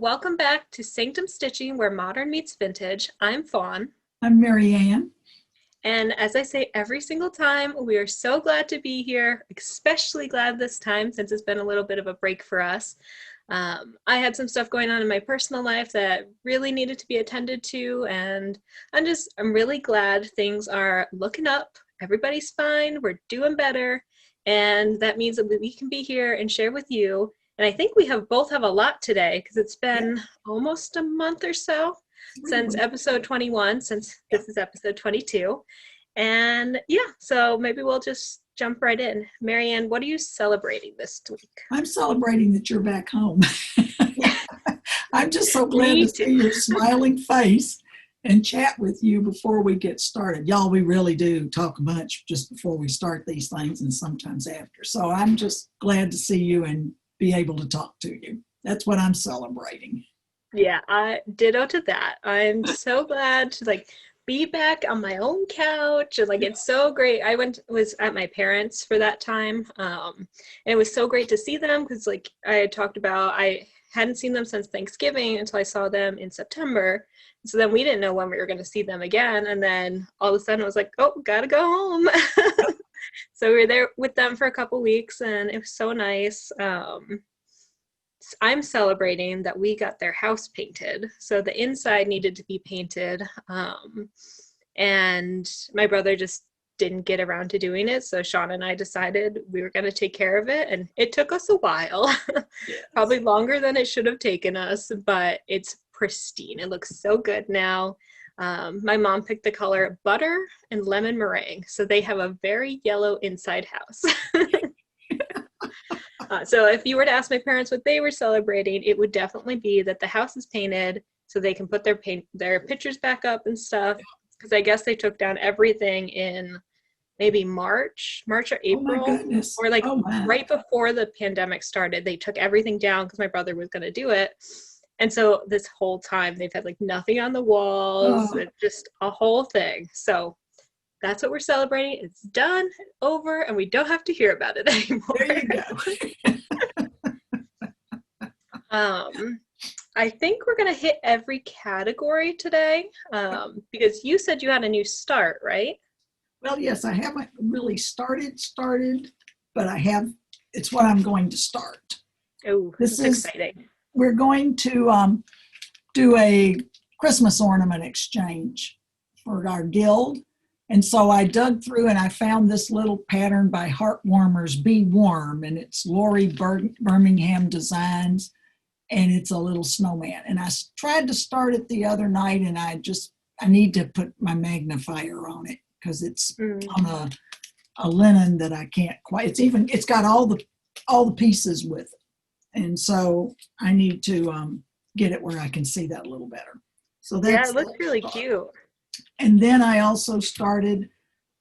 welcome back to Sanctum Stitching, where modern meets vintage. I'm Fawn. I'm Marianne. And as I say every single time, we are so glad to be here, especially glad this time since it's been a little bit of a break for us. I had some stuff going on in my personal life that really needed to be attended to, and I'm really glad things are looking up. Everybody's fine, we're doing better, and that means that we can be here and share with you. And I think we both have a lot today because it's been almost a month or so since episode 21, since this is episode 22. And yeah, so maybe we'll just jump right in. Marianne, what are you celebrating this week? I'm celebrating that you're back home. I'm just so glad to see your smiling face and chat with you before we get started. Y'all, we really do talk much just before we start these things and sometimes after. So I'm just glad to see you and be able to talk to you. That's what I'm celebrating. Yeah, I ditto to that. I'm so glad to be back on my own couch, and it's so great. I was at my parents' for that time, and it was so great to see them because I had talked about, I hadn't seen them since Thanksgiving until I saw them in September. So then we didn't know when we were going to see them again, and then all of a sudden it was oh, gotta go home. So we were there with them for a couple weeks, and it was so nice. I'm celebrating that we got their house painted. So the inside needed to be painted, and my brother just didn't get around to doing it. So Sean and I decided we were going to take care of it, and it took us a while, probably longer than it should have taken us, but it's pristine. It looks so good now. My mom picked the color butter and lemon meringue, so they have a very yellow inside house. So if you were to ask my parents what they were celebrating, it would definitely be that the house is painted so they can put their pictures back up and stuff, because I guess they took down everything in maybe March or April, or right before the pandemic started. They took everything down because my brother was going to do it. And so this whole time they've had nothing on the walls, just a whole thing. So that's what we're celebrating. It's done, over, and we don't have to hear about it anymore. There you go. I think we're going to hit every category today, because you said you had a new start, right? Well, yes, I haven't really started, but it's what I'm going to start. Oh, this is exciting. We're going to do a Christmas ornament exchange for our guild. And so I dug through and I found this little pattern by Heartwarmers, Be Warm, and it's Lori Birmingham Designs, and it's a little snowman. And I tried to start it the other night, and I need to put my magnifier on it because it's on a linen that I can't quite. It's got all the pieces with it. And so I need to get it where I can see that a little better. So that's, it looks really cute. And then I also started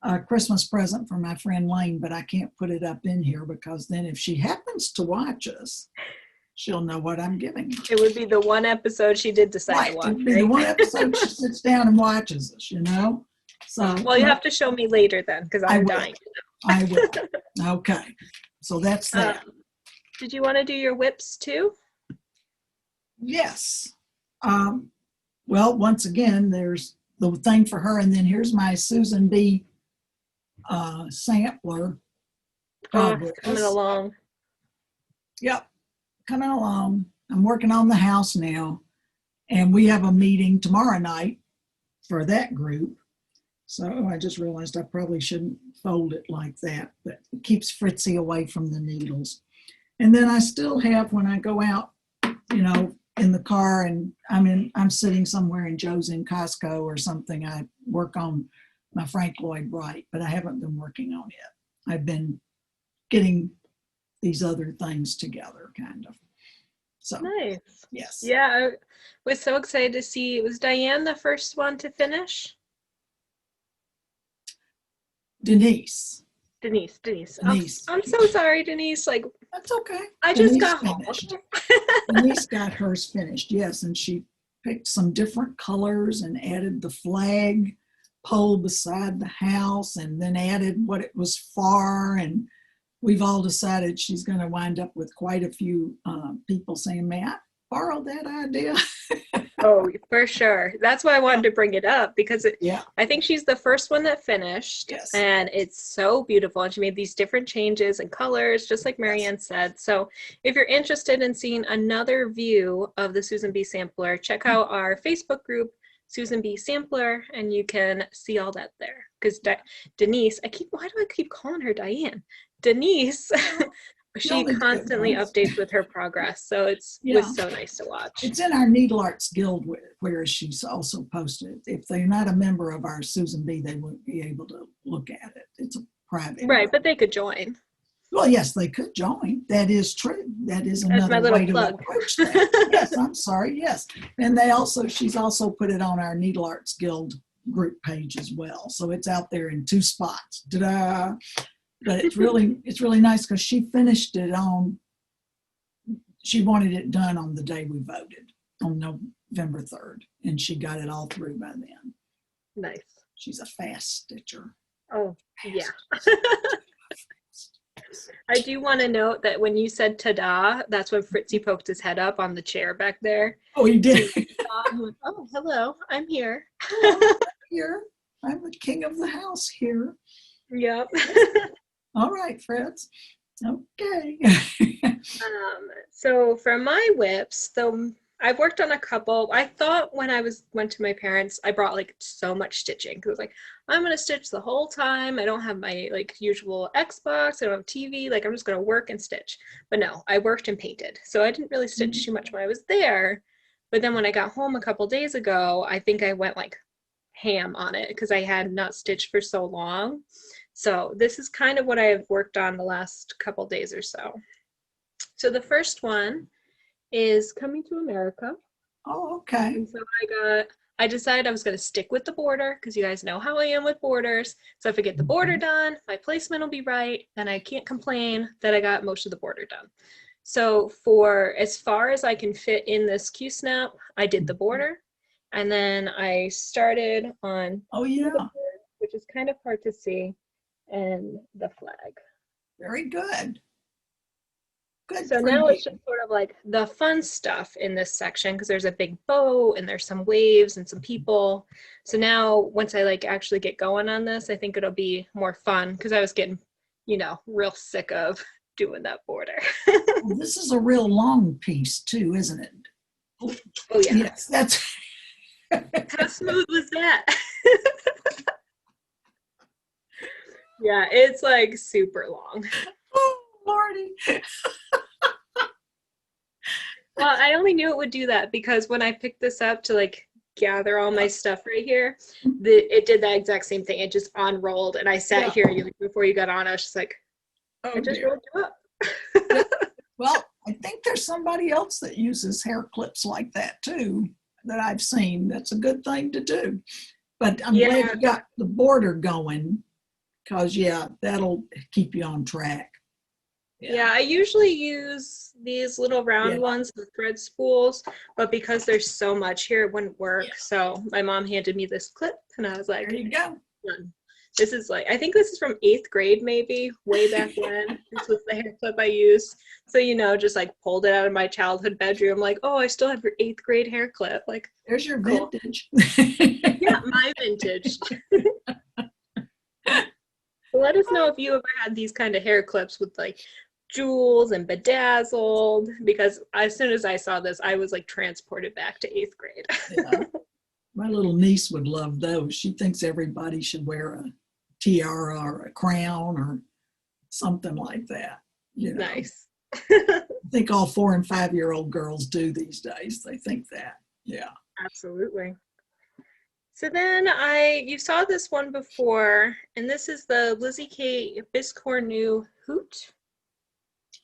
a Christmas present for my friend Lane, but I can't put it up in here because then if she happens to watch us, she'll know what I'm giving her. It would be the one episode she did decide to watch. It would be the one episode she sits down and watches us, So, well, you have to show me later then, because I'm dying to know. I will. Okay. So that's that. Did you want to do your whips too? Yes. Well, once again, there's the thing for her, and then here's my Susan B. Sampler. Coming along. Yep, coming along. I'm working on the house now, and we have a meeting tomorrow night for that group. So I just realized I probably shouldn't fold it like that, but it keeps Fritzy away from the needles. And then I still have, when I go out, in the car and I'm sitting somewhere and Joe's in Costco or something, I work on my Frank Lloyd Wright, but I haven't been working on it. I've been getting these other things together, kind of. So nice. Yes. Yeah, I was so excited to see. Was Diane the first one to finish? Denise. I'm so sorry, Denise. That's okay. I just got finished. Denise got hers finished, yes, and she picked some different colors and added the flag pole beside the house, and then added what it was for. And we've all decided she's going to wind up with quite a few people saying, "May borrow that idea? Oh, for sure. That's why I wanted to bring it up because Yeah. I think she's the first one that finished, Yes. and it's so beautiful. And she made these different changes and colors, just like Marianne said. So if you're interested in seeing another view of the Susan B. Sampler, check out our Facebook group, Susan B. Sampler, and you can see all that there. Because Denise, why do I keep calling her Diane? Denise, You she only do it constantly once. updates with her progress. So it Yeah. was so nice to watch. It's in our Needle Arts Guild where she's also posted. If they're not a member of our Susan B, they won't be able to look at it. It's a private. Right, but they could join. Well, yes, they could join. That is true. That is That's my another little way plug. to approach that. Yes, I'm sorry. Yes. And she's also put it on our Needle Arts Guild group page as well. So it's out there in 2 spots. Ta-da! But it's really nice because she finished it she wanted it done on the day we voted on November 3rd, and she got it all through by then. Nice. She's a fast stitcher. Oh, yeah. I do want to note that when you said ta-da, that's when Fritzy poked his head up on the chair back there. Oh, he did. Oh, hello, I'm here. Oh, I'm here. I'm the king of the house here. Yep. All right, Fritz. Okay. So for my whips, though, I've worked on a couple. I thought when I went to my parents, I brought like so much stitching because I was like, I'm gonna stitch the whole time. I don't have my like usual Xbox. I don't have TV. Like I'm just gonna work and stitch. But no, I worked and painted, so I didn't really stitch too much when I was there. But then when I got home a couple days ago, I think I went like ham on it because I had not stitched for so long. So this is kind of what I have worked on the last couple days or so. So the first one is Coming to America. Oh, okay. And so I decided I was going to stick with the border because you guys know how I am with borders. So if I get the border done, my placement will be right, and I can't complain that I got most of the border done. So for as far as I can fit in this Q-snap, I did the border, and then I started on the bird, which is kind of hard to see, and the flag. Very good. So now it's just sort of like the fun stuff in this section because there's a big boat and there's some waves and some people. So now once I like actually get going on this, I think it'll be more fun because I was getting, real sick of doing that border. Well, this is a real long piece too, isn't it? Oh yeah. Yes, that's. How smooth was that? Yeah, it's like super long. Oh, Lordy. Well, I only knew it would do that because when I picked this up to like gather all my stuff right here, it did that exact same thing. It just unrolled, and I sat here before you got on. I was just like, I just rolled you up. Well, I think there's somebody else that uses hair clips like that too that I've seen. That's a good thing to do. But I'm glad you got the border going because, that'll keep you on track. Yeah, I usually use these little round ones, the thread spools, but because there's so much here, it wouldn't work. Yeah. So my mom handed me this clip, and I was like, there you go. This is like, I think this is from 8th grade, maybe, way back when. This was the hair clip I used. So, just like pulled it out of my childhood bedroom, like, oh, I still have your 8th grade hair clip. Like, there's your vintage. Yeah, my vintage. Let us know if you ever had these kind of hair clips with like jewels and bedazzled, because as soon as I saw this, I was like transported back to 8th grade. Yeah. My little niece would love those. She thinks everybody should wear a tiara or a crown or something like that. Nice. I think all 4- and 5-year-old girls do these days. They think that. Yeah. Absolutely. So then you saw this one before, and this is the Lizzie K. Biscornu Hoot.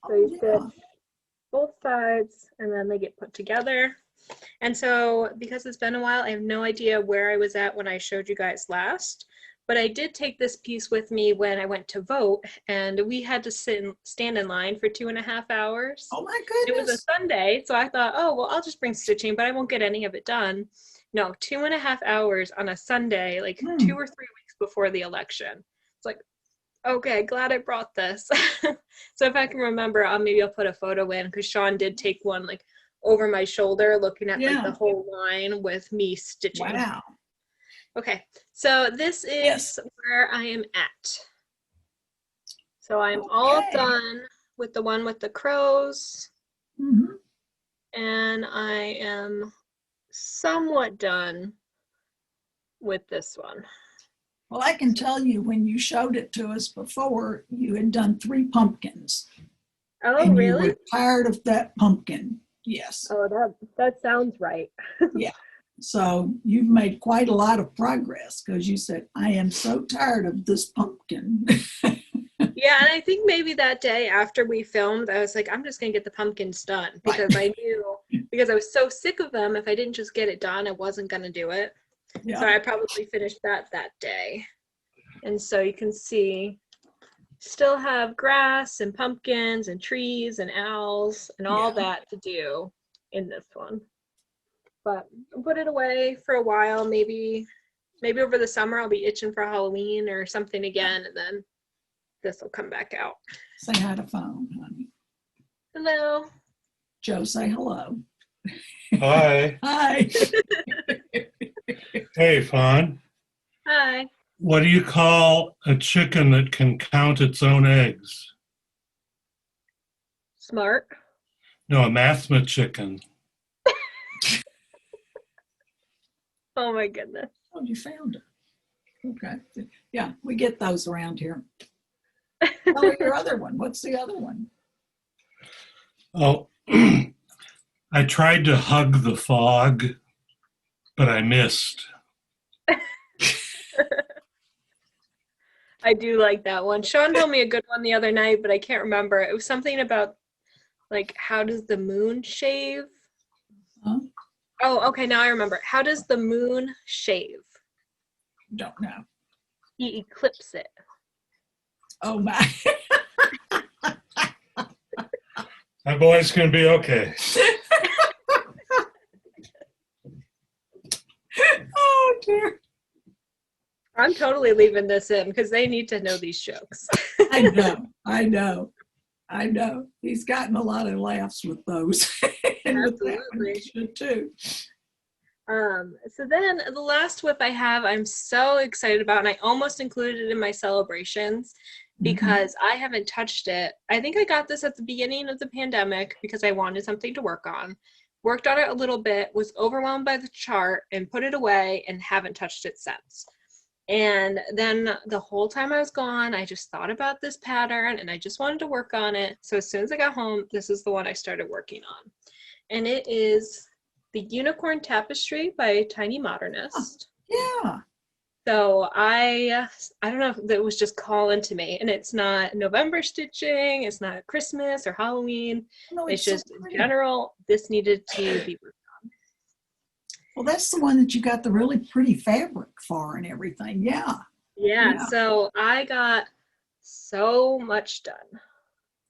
So you stitch both sides, and then they get put together. And so because it's been a while, I have no idea where I was at when I showed you guys last, but I did take this piece with me when I went to vote, and we had to stand in line for 2.5 hours. Oh my goodness. It was a Sunday, so I thought, oh, well, I'll just bring stitching, but I won't get any of it done. No, 2.5 hours on a Sunday, like 2 or 3 weeks before the election. It's like, okay, glad I brought this. So if I can remember, maybe I'll put a photo in, because Sean did take one like over my shoulder looking at like Yeah. the whole line with me stitching. Wow. Okay, so this is Yes. where I am at. So I'm all Okay. done with the one with the crows, Mhm. and I am somewhat done with this one. Well, I can tell you when you showed it to us before, you had done 3 pumpkins. Oh, And you really? were tired of that pumpkin. Yes. Oh, that sounds right. Yeah. So you've made quite a lot of progress because you said, I am so tired of this pumpkin. Yeah, and I think maybe that day after we filmed, I was like, I'm just gonna get the pumpkins done because I knew, because I was so sick of them, if I didn't just get it done, I wasn't gonna do it. Yeah. So I probably finished that day. And so you can see, still have grass and pumpkins and trees and owls and all that to do in this one. But I'll put it away for a while. Maybe over the summer I'll be itching for Halloween or something again, and then this will come back out. Say hi to phone, honey. Hello. Joe, say hello. Hi. Hi. Hey, Fawn. Hi. What do you call a chicken that can count its own eggs? Smart. No, a mathma chicken. Oh my goodness. Oh, you found it. Okay. Yeah, we get those around here. Tell me your other one. What's the other one? Oh, I tried to hug the fog, but I missed. I do like that one. Sean told me a good one the other night, but I can't remember. It was something about, like, how does the moon shave? Huh? Oh, okay, now I remember. How does the moon shave? Don't know. He eclipses it. Oh my. My boy's going to be okay. Oh dear. I'm totally leaving this in because they need to know these jokes. I know. He's gotten a lot of laughs with those. And with that one, he should too. So then the last whip I have, I'm so excited about, and I almost included it in my celebrations because I haven't touched it. I think I got this at the beginning of the pandemic because I wanted something to work on. Worked on it a little bit, was overwhelmed by the chart, and put it away and haven't touched it since. And then the whole time I was gone, I just thought about this pattern and I just wanted to work on it. So as soon as I got home, this is the one I started working on. And it is the Unicorn Tapestry by Tiny Modernist. Yeah. So I don't know if it was just calling to me, and it's not November stitching, it's not Christmas or Halloween. No, it's so just in pretty. general, this needed to be worked on. Well, that's the one that you got the really pretty fabric for and everything. Yeah. Yeah. So I got so much done.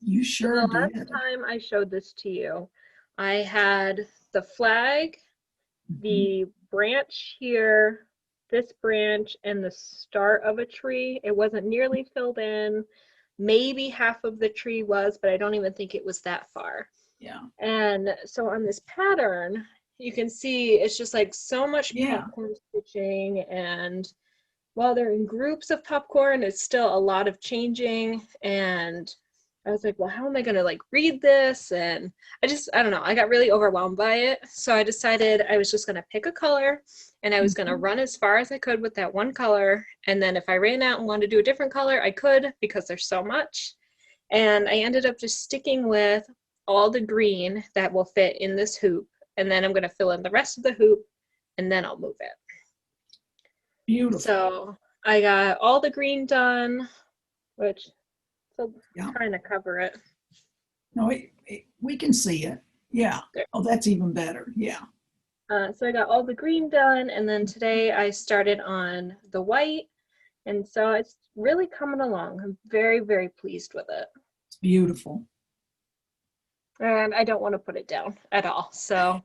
You sure The last did. time I showed this to you, I had the flag, the branch here, this branch, and the start of a tree. It wasn't nearly filled in. Maybe half of the tree was, but I don't even think it was that far. Yeah. And so on this pattern, you can see it's just like so much popcorn stitching, and while they're in groups of popcorn, it's still a lot of changing. And I was like, well, how am I going to like read this? And I don't know, I got really overwhelmed by it. So I decided I was just going to pick a color and I was going to run as far as I could with that one color. And then if I ran out and wanted to do a different color, I could, because there's so much. And I ended up just sticking with all the green that will fit in this hoop. And then I'm going to fill in the rest of the hoop and then I'll move it. Beautiful. So I got all the green done, which, so trying to cover it. No, we can see it. Yeah. There. Oh, that's even better. Yeah. So I got all the green done, and then today I started on the white, and so it's really coming along. I'm very, very pleased with it. It's beautiful. And I don't want to put it down at all. So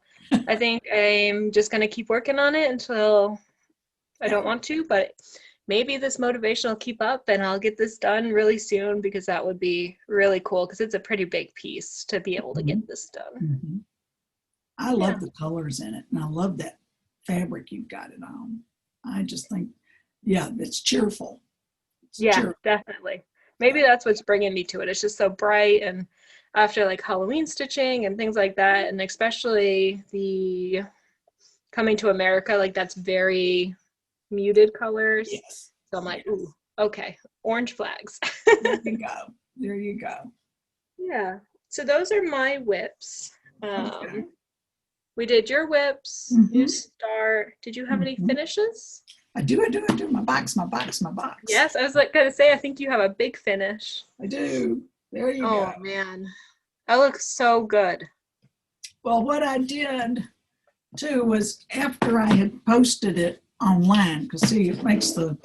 I think I'm just going to keep working on it until I don't want to, but maybe this motivation will keep up and I'll get this done really soon, because that would be really cool, because it's a pretty big piece to be able to get this done. I Yeah. love the colors in it, and I love that fabric you've got it on. I just think, yeah, it's cheerful. It's Yeah, cheerful. definitely. Maybe that's what's bringing me to it. It's just so bright, and after like Halloween stitching and things like that, and especially the Coming to America, like that's very muted colors. Yes. So I'm like, Yes. ooh, okay, orange flags. There you go. There you go. Yeah. So those are my whips. Okay. We did your whips. You Mhm. start. Did you have any Mhm. finishes? I do. My box, my box, my box. Yes, I was like gonna say, I think you have a big finish. I do. There you go. Oh man, that looks so good. Well, what I did too was after I had posted it online, because see, it makes now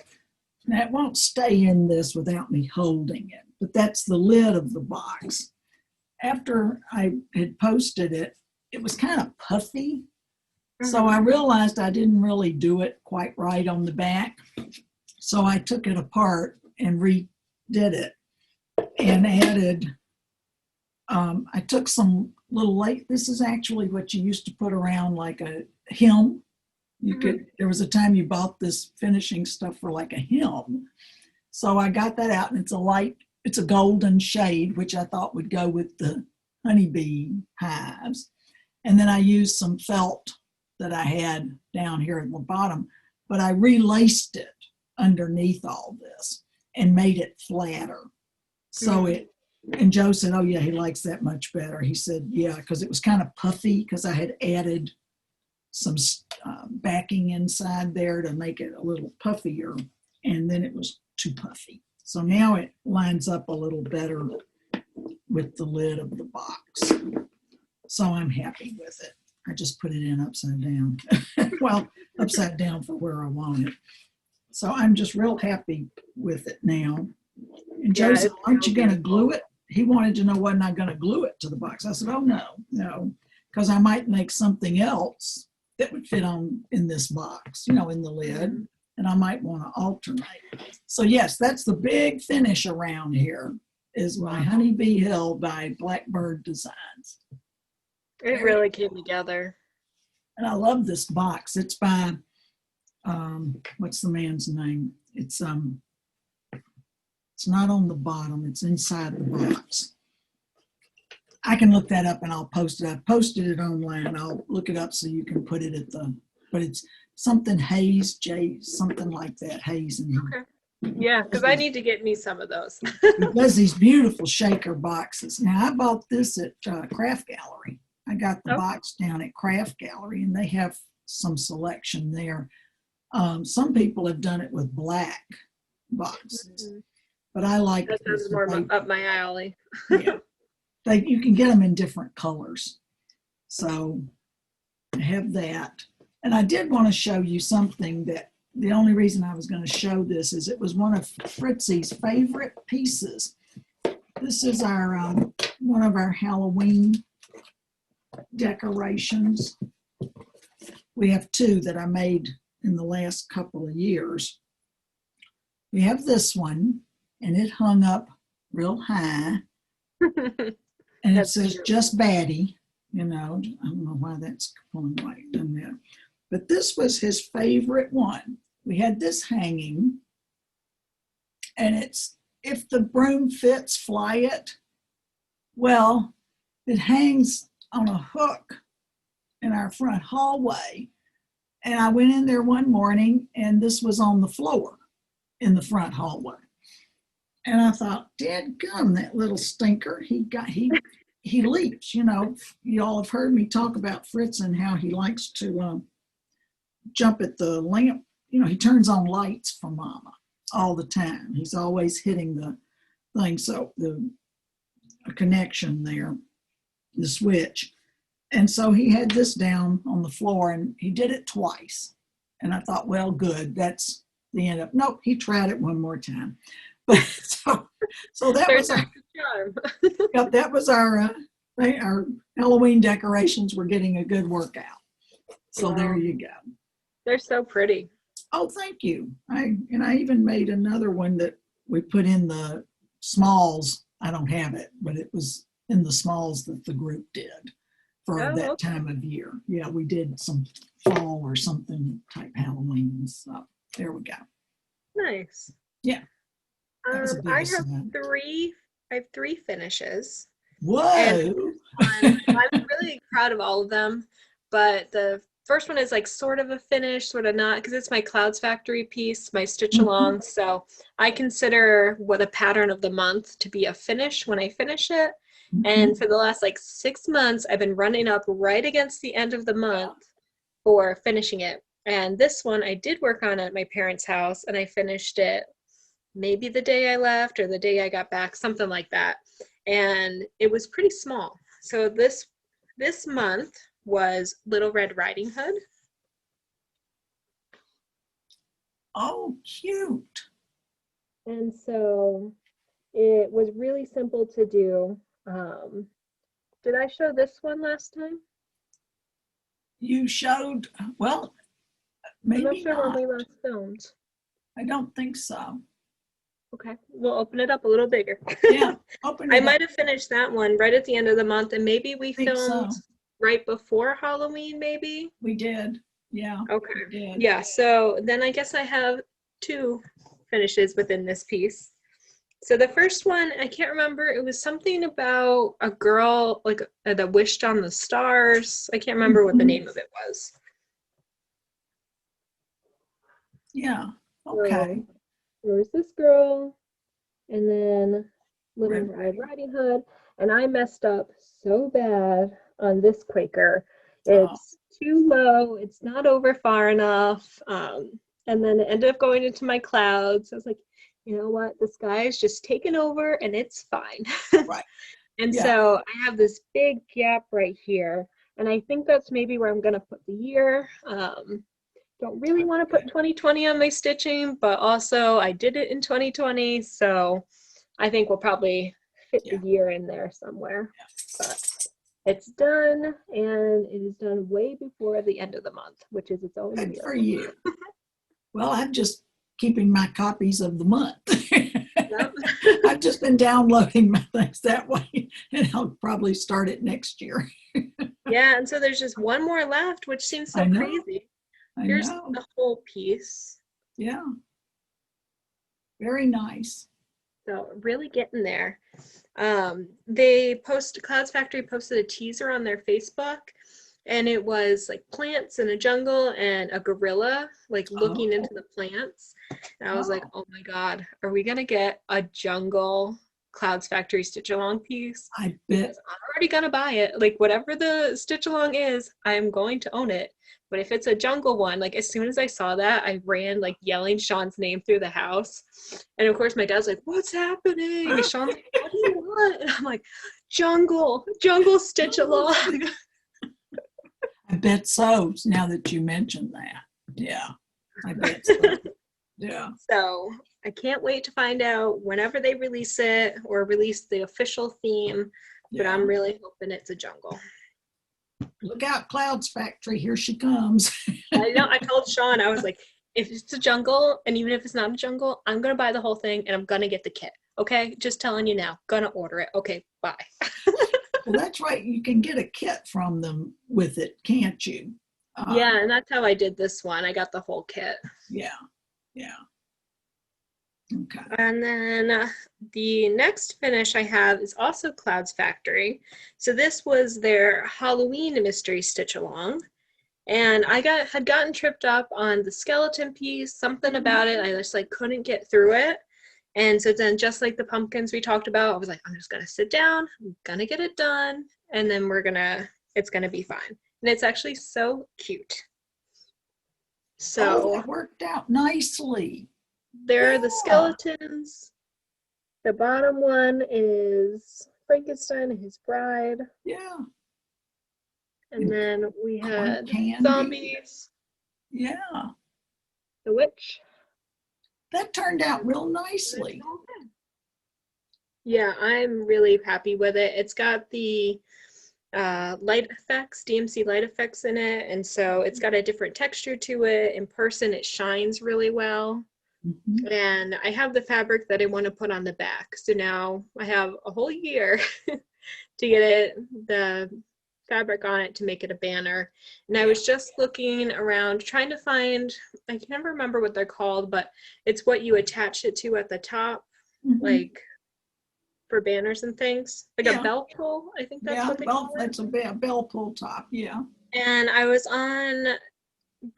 it won't stay in this without me holding it, but that's the lid of the box. After I had posted it, it was kind of puffy. So I realized I didn't really do it quite right on the back. So I took it apart and redid it and added, I took some little this is actually what you used to put around like a hem. There was a time you bought this finishing stuff for like a hem. So I got that out, and it's a golden shade, which I thought would go with the honeybee hives. And then I used some felt that I had down here at the bottom, but I relaced it underneath all this and made it flatter. So and Joe said, oh yeah, he likes that much better. He said, yeah, because it was kind of puffy because I had added some backing inside there to make it a little puffier, and then it was too puffy. So now it lines up a little better with the lid of the box. So I'm happy with it. I just put it in upside down. Well, upside down for where I want it. So I'm just real happy with it now. And Joe said, aren't you going to glue it? He wanted to know, wasn't I going to glue it to the box? I said, oh, no, because I might make something else that would fit in this box, in the lid, and I might want to alternate. So yes, that's the big finish around here is my Honeybee Hill by Blackbird Designs. It really came together. And I love this box. It's by, what's the man's name? It's not on the bottom. It's inside the box. I can look that up and I'll post it. I posted it online. I'll look it up so you can put it but it's something Hayes, something like that, Hayes. Okay. Yeah, because I need to get me some of those. He does these beautiful shaker boxes. Now, I bought this at Craft Gallery. I got the box down at Craft Gallery, and they have some selection there. Some people have done it with black boxes, but I like that sounds more up my alley. Yeah, you can get them in different colors. So I have that. And I did want to show you something that the only reason I was going to show this is it was one of Fritzy's favorite pieces. This is our one of our Halloween decorations. We have two that I made in the last couple of years. We have this one, and it hung up real high. And it says just baddie, I don't know why that's pulling right in there. But this was his favorite one. We had this hanging, and it's, if the broom fits, fly it. Well, it hangs on a hook in our front hallway. And I went in there one morning, and this was on the floor in the front hallway. And I thought, dadgum, that little stinker, he leaps. You all have heard me talk about Fritz and how he likes to jump at the lamp. He turns on lights for Mama all the time. He's always hitting the thing. So the connection there, the switch. And so he had this down on the floor, and he did it twice. And I thought, well, good. That's the end of. Nope, he tried it one more time. But so that was our charm. Yep, that was our Halloween decorations. Were getting a good workout. So there you go. They're so pretty. Oh, thank you. I even made another one that we put in the smalls. I don't have it, but it was in the smalls that the group did. for Oh, that okay. time of year. Yeah, we did some fall or something type Halloween. So there we go. Nice. Yeah, that was a big I have assignment. three finishes. And Whoa. one, I'm really proud of all of them, but the first one is like sort of a finish, sort of not, because it's my Cloudsfactory piece, my stitch Mhm, along. So I consider what a pattern of the month to be a finish when I finish it. And mhm. for the last like 6 months, I've been running up right against the end of the month for finishing it. And this one I did work on at my parents' house, and I finished it maybe the day I left or the day I got back, something like that. And it was pretty small. So this month was Little Red Riding Hood. Oh, cute. And so it was really simple to do. Did I show this one last time? You showed, well, I'm not maybe sure when not. we last filmed. I don't think so. Okay, we'll open it up a little bigger. Yeah, open I it up. might have finished that one right at the end of the month, and maybe we I think filmed so. right before Halloween, maybe. We did. Yeah, Okay. we did. Yeah, so then I guess I have two finishes within this piece. So the first one, I can't remember, it was something about a girl like that wished on the stars. I can't remember what the Mhm. name of it was. Yeah, okay. So there was this girl and then Little Red Red Riding. Riding Hood, and I messed up so bad on this Quaker. Oh, It's too low, it's not over far enough. And then it ended up going into my clouds. I was like, you know what? The sky is just taken over and it's fine. right. And Yeah. so I have this big gap right here. And I think that's maybe where I'm going to put the year. Don't really want to put Okay. 2020 on my stitching, but also I did it in 2020. So I think we'll probably fit the Yeah. year in there somewhere. But it's done, and it is done way before the end of the month, which is its own Good for miracle. you. Well, I'm just keeping my copies of the month. Yep. I've just been downloading my things that way, and I'll probably start it next year. Yeah, and so there's just one more left, which seems so I know. crazy. I Here's know. the whole piece. Yeah. Very nice. So really getting there. Cloudsfactory posted a teaser on their Facebook, and it was like plants in a jungle and a gorilla like looking into Oh, the plants. And I was like, oh, oh my God, are we gonna get a jungle Cloudsfactory stitch along piece? I bet. Because I'm already gonna buy it. Like whatever the stitch along is, I'm going to own it. But if it's a jungle one, like as soon as I saw that, I ran like yelling Sean's name through the house. And of course my dad's like, what's happening? And Sean's like, what do you want? And I'm like, jungle stitch along. I bet so. Now that you mentioned that. Yeah, I bet so. Yeah. So I can't wait to find out whenever they release it or release the official theme. But Yeah. I'm really hoping it's a jungle. Look out, Cloudsfactory. Here she comes. I know. I told Sean, I was like, if it's a jungle, and even if it's not a jungle, I'm gonna buy the whole thing and I'm gonna get the kit. Okay, just telling you now. Gonna order it. Okay, bye. Well, that's right. You can get a kit from them with it, can't you? Yeah, and that's how I did this one. I got the whole kit. Yeah. Yeah. Okay. And then the next finish I have is also Cloudsfactory. So this was their Halloween mystery stitch along. And I had gotten tripped up on the skeleton piece, something about it. I just like couldn't get through it. And so then just like the pumpkins we talked about, I was like, I'm just gonna sit down, I'm gonna get it done, and then it's gonna be fine. And it's actually so cute. Oh, So that worked out nicely. there are the Yeah. skeletons. The bottom one is Frankenstein and his bride. Yeah. And then we Corn had candy. zombies, Yeah. the witch. That turned out real nicely. Yeah, I'm really happy with it. It's got the light effects, DMC light effects in it. And so it's got a different texture to it. In person, it shines really well. Mhm. And I have the fabric that I want to put on the back. So now I have a whole year to get it, the fabric on it to make it a banner. And I was just looking around trying to find, I can never remember what they're called, but it's what you attach it to at the top, like for banners and things, like a bell pull. I think that's what they call it. That's a bell pull top. Yeah. And I was on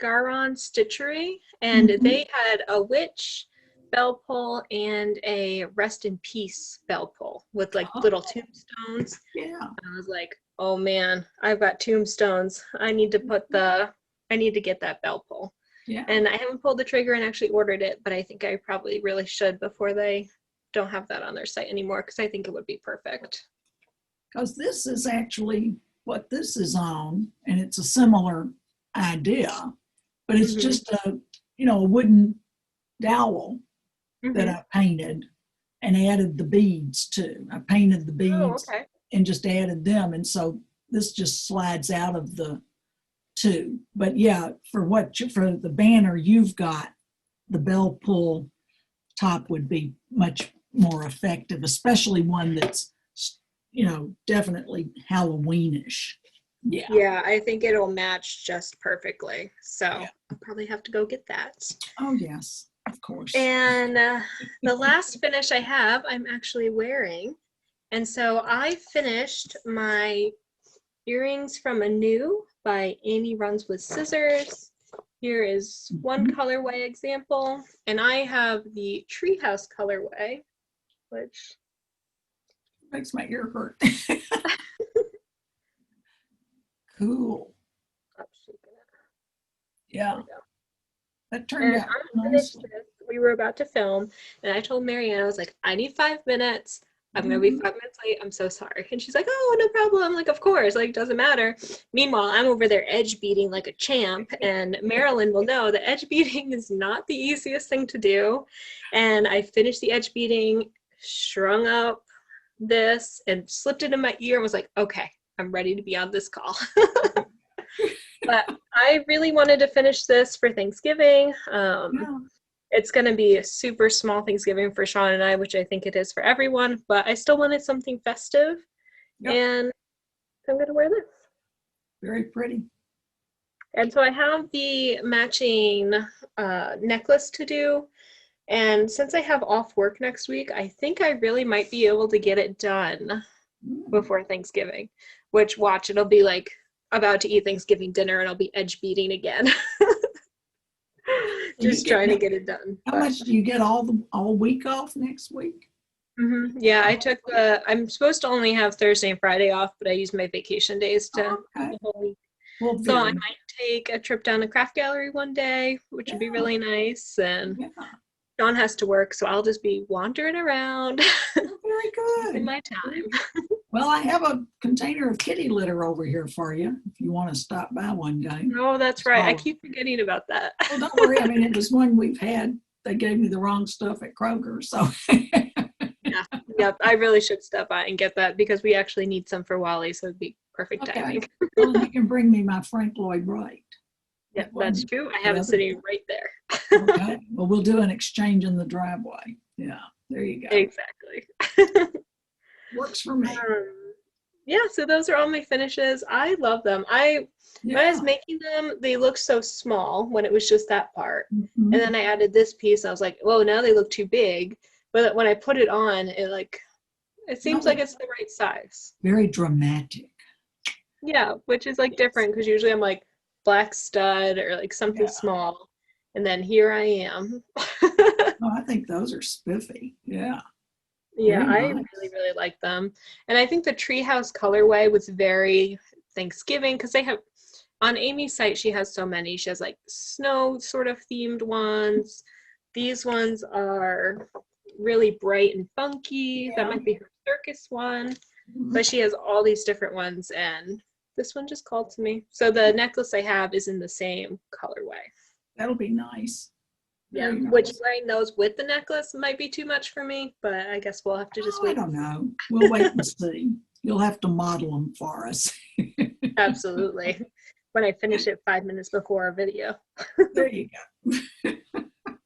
Garon Stitchery, and they had a witch bell pull and a rest in peace bell pull with like little tombstones. Yeah. And I was like, oh man, I've got tombstones. I need to get that bell pull. Yeah. And I haven't pulled the trigger and actually ordered it, but I think I probably really should before they don't have that on their site anymore, because I think it would be perfect. Because this is actually what this is on, and it's a similar idea, but it's just a wooden dowel that I painted and added the beads to. I painted the beads and just added them, and so this just slides out of the two. But yeah, for the banner you've got, the bell pull top would be much more effective, especially one that's definitely Halloweenish. Yeah, I think it'll match just perfectly. So I'll probably have to go get that. Oh yes, of course. And the last finish I have, I'm actually wearing. And so I finished my earrings from Anew by Amee Runs with Scissors. Here is one colorway example, and I have the Treehouse colorway, which makes my ear hurt. Cool. Yeah. That turned out nice. We were about to film, and I told Marianne, I was like, I need 5 minutes. I'm going to be 5 minutes late. I'm so sorry. And she's like, oh, no problem. I'm like, of course, like, doesn't matter. Meanwhile, I'm over there edge beating like a champ, and Marilyn will know that edge beating is not the easiest thing to do. And I finished the edge beating, strung up this, and slipped it in my ear and was like, okay, I'm ready to be on this call. But I really wanted to finish this for Thanksgiving. It's going to be a super small Thanksgiving for Sean and I, which I think it is for everyone, but I still wanted something festive. And I'm going to wear this. Very pretty. And so I have the matching necklace to do. And since I have off work next week, I think I really might be able to get it done before Thanksgiving, which, watch, it'll be like about to eat Thanksgiving dinner and I'll be edge beating again. Just trying to get it done. How much do you get all week off next week? Yeah, I'm supposed to only have Thursday and Friday off, but I use my vacation days to the whole week. Well, so I might take a trip down to Craft Gallery one day, which would be really nice. And Sean has to work, so I'll just be wandering around. Very good. In my time. Well, I have a container of kitty litter over here for you if you want to stop by one day. Oh, that's right. I keep forgetting about that. Well, don't worry. I mean, it was one we've had. They gave me the wrong stuff at Kroger, so. Yeah, I really should stop by and get that because we actually need some for Wally, so it'd be perfect timing. Well, you can bring me my Frank Lloyd Wright. Yeah, that's true. I have it sitting right there. Okay. Well, we'll do an exchange in the driveway. Yeah, there you go. Exactly. Works for me. Yeah, so those are all my finishes. I love them. When I was making them, they looked so small when it was just that part. And then I added this piece. I was like, whoa, now they look too big. But when I put it on, it seems like it's the right size. Very dramatic. Yeah, which is like different because usually I'm like black stud or like something small. And then here I am. Oh, I think those are spiffy. Yeah. Yeah, I really, really like them. And I think the Treehouse colorway was very Thanksgiving because they have, on Amee's site, she has so many. She has like snow sort of themed ones. These ones are really bright and funky. That might be her circus one. But she has all these different ones, and this one just called to me. So the necklace I have is in the same colorway. That'll be nice. Yeah, which wearing those with the necklace might be too much for me, but I guess we'll have to just wait. I don't know. We'll wait and see. You'll have to model them for us. Absolutely. When I finish it 5 minutes before our video. There you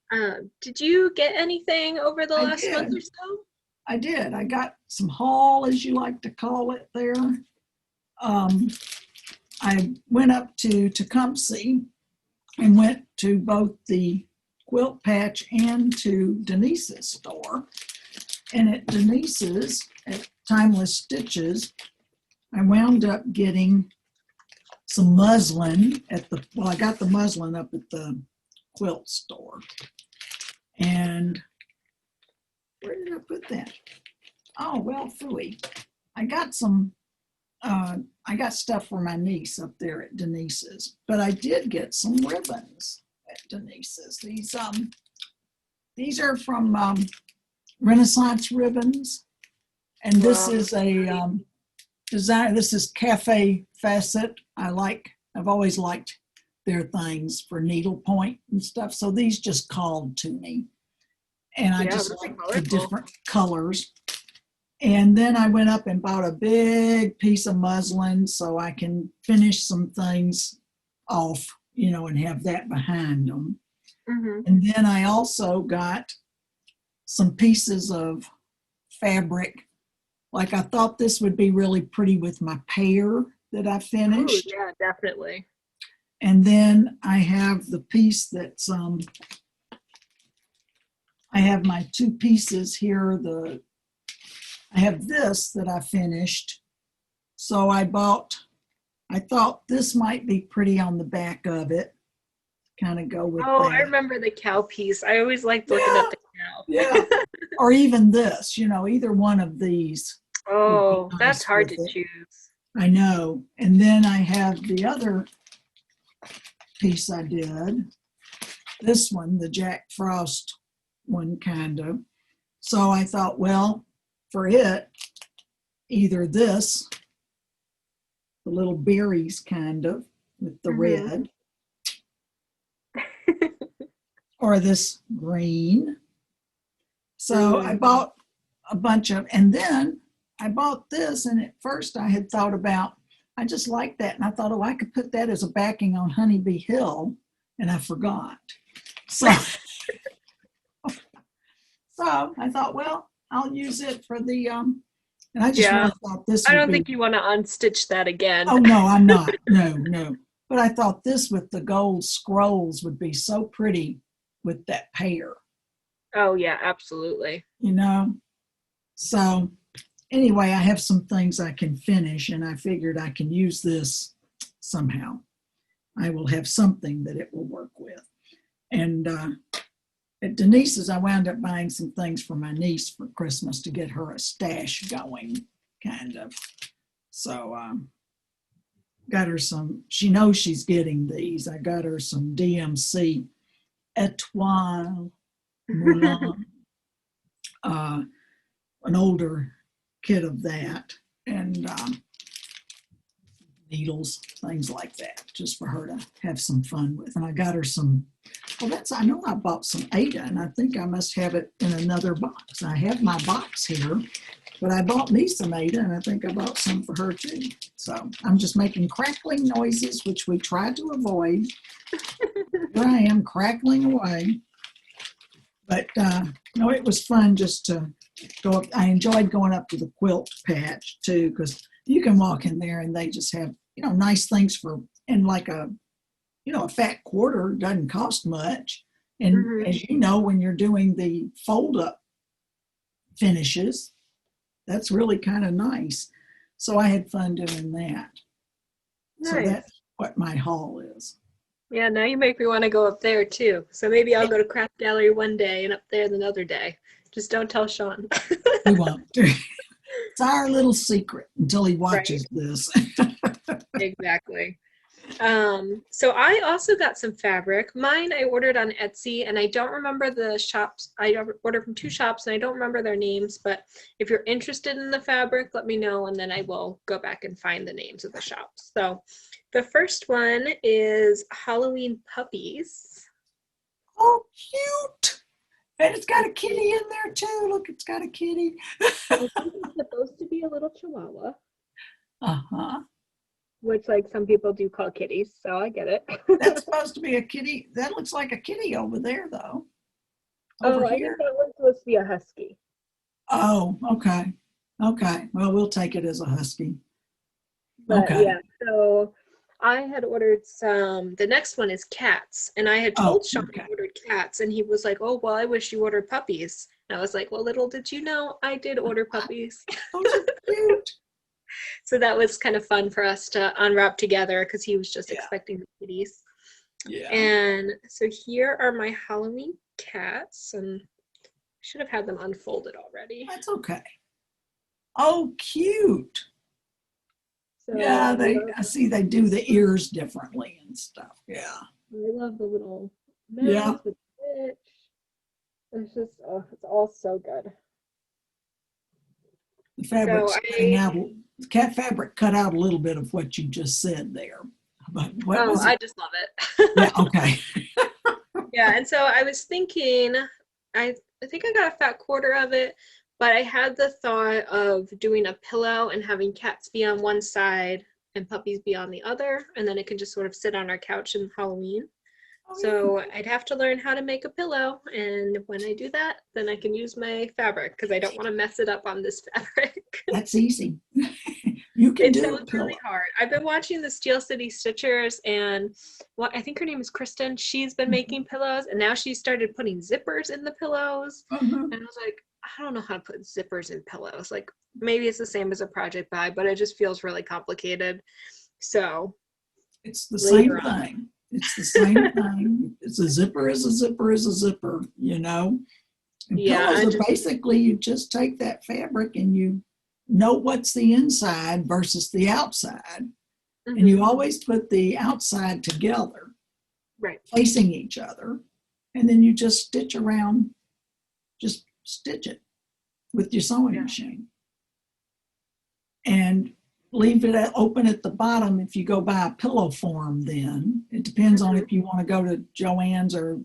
go. Did you get anything over the last month or so? I did. I got some haul, as you like to call it there. I went up to Tecumseh and went to both the quilt patch and to Denise's store. And at Denise's, at Timeless Stitches, I wound up getting some muslin I got the muslin up at the quilt store. And where did I put that? Oh, well, phooey. I got stuff for my niece up there at Denise's, but I did get some ribbons at Denise's. These are from Renaissance Ribbons, and this is a design. This is Cafe Facet. I've always liked their things for needlepoint and stuff. So these just called to me, and I just like the different colors. And then I went up and bought a big piece of muslin so I can finish some things off, and have that behind them. Mm-hmm. And then I also got some pieces of fabric. Like I thought this would be really pretty with my pear that I finished. Ooh, yeah, definitely. And then I have the piece that's, I have my two pieces here. I have this that I finished. So I thought this might be pretty on the back of it. Kind of go with that. I remember the cow piece. I always liked looking at the cow. Yeah. Or even this, either one of these. Oh, nice that's hard to with it. choose. I know. And then I have the other piece I did. This one, the Jack Frost one, kind of. So I thought, well, for it, either this, the little berries kind of, with the red, or this green. So I bought a bunch of, and then I bought this, and at first I had thought about, I just liked that, and I thought, I could put that as a backing on Honeybee Hill, and I forgot. So I thought, well, I'll use it for the, and I just really thought this would I don't think you want to unstitch that again. Oh, no, I'm not. No. But I thought this with the gold scrolls would be so pretty with that pear. Oh, yeah, absolutely. So anyway, I have some things I can finish, and I figured I can use this somehow. I will have something that it will work with. And at Denise's, I wound up buying some things for my niece for Christmas to get her a stash going, kind of. So got her some, she knows she's getting these. I got her some DMC Etoile Moulin, an older kit of that, and needles, things like that, just for her to have some fun with. And I got her some, I know I bought some Ada, and I think I must have it in another box. I have my box here, but I bought me some Ada, and I think I bought some for her too. So I'm just making crackling noises, which we try to avoid. Here I am crackling away. But it was fun just to go up. I enjoyed going up to the quilt patch too, because you can walk in there and they just have, nice things and like a fat quarter doesn't cost much. And as you know, when you're doing the fold up finishes, that's really kind of nice. So I had fun doing that. Nice. So that's what my haul is. Yeah, now you make me want to go up there too. So maybe I'll go to Craft Gallery one day and up there another day. Just don't tell Sean. We won't. It's our little secret until he watches this. Exactly. So I also got some fabric. Mine I ordered on Etsy, and I don't remember the shops. I ordered from two shops, and I don't remember their names. But if you're interested in the fabric, let me know, and then I will go back and find the names of the shops. So the first one is Halloween Puppies. Oh, cute. And it's got a kitty in there too. Look, it's got a kitty. I think it's supposed to be a little chihuahua. Uh-huh. Which, like, some people do call kitties, so I get it. That's supposed to be a kitty. That looks like a kitty over there, though. Over here. I think that one's supposed to be a husky. Oh, okay. Okay. Well, we'll take it as a husky. But Okay. yeah, so I had ordered some, the next one is cats. And I had Oh, told Sean okay. I ordered cats, and he was like, oh, well, I wish you ordered puppies. And I was like, well, little did you know, I did order puppies. Those are cute. So that was kind of fun for us to unwrap together because he was just Yeah. expecting the kitties. Yeah. And so here are my Halloween cats, and I should have had them unfolded already. That's okay. Oh, cute. So Yeah, I see they do the ears differently and stuff. Yeah. I love the little Yeah. mouse with the witch. It's just, oh, it's all so good. The fabric's So cutting out, the cat fabric cut out a little bit of what you just said there. But what was it? I just love it. Yeah, okay. Yeah, and so I was thinking, I think I got a fat quarter of it, but I had the thought of doing a pillow and having cats be on one side and puppies be on the other, and then it can just sort of sit on our couch in Halloween. Oh, So I'd have to learn how to make a pillow, and when I do that, then I can use my fabric because I don't want to mess it up on this fabric. that's easy. You can It do a sounds pillow. really hard. I've been watching the Steel City Stitchers, and I think her name is Kristen. She's been making pillows, and now she started putting zippers in the pillows. Mhm. And I was like, I don't know how to put zippers in pillows. Like, maybe it's the same as a project bag, but it just feels really complicated. So It's the later same on. thing. It's the same thing. It's a zipper is a zipper is a zipper, you know? And Yeah, pillows I are just, basically, you just take that fabric and you know what's the inside versus the outside. And you always put the outside together, right. facing each other. And then you just stitch around, just stitch it with your sewing machine. And leave it open at the bottom if you go buy a pillow form. Then it depends on if you want to go to Joann's or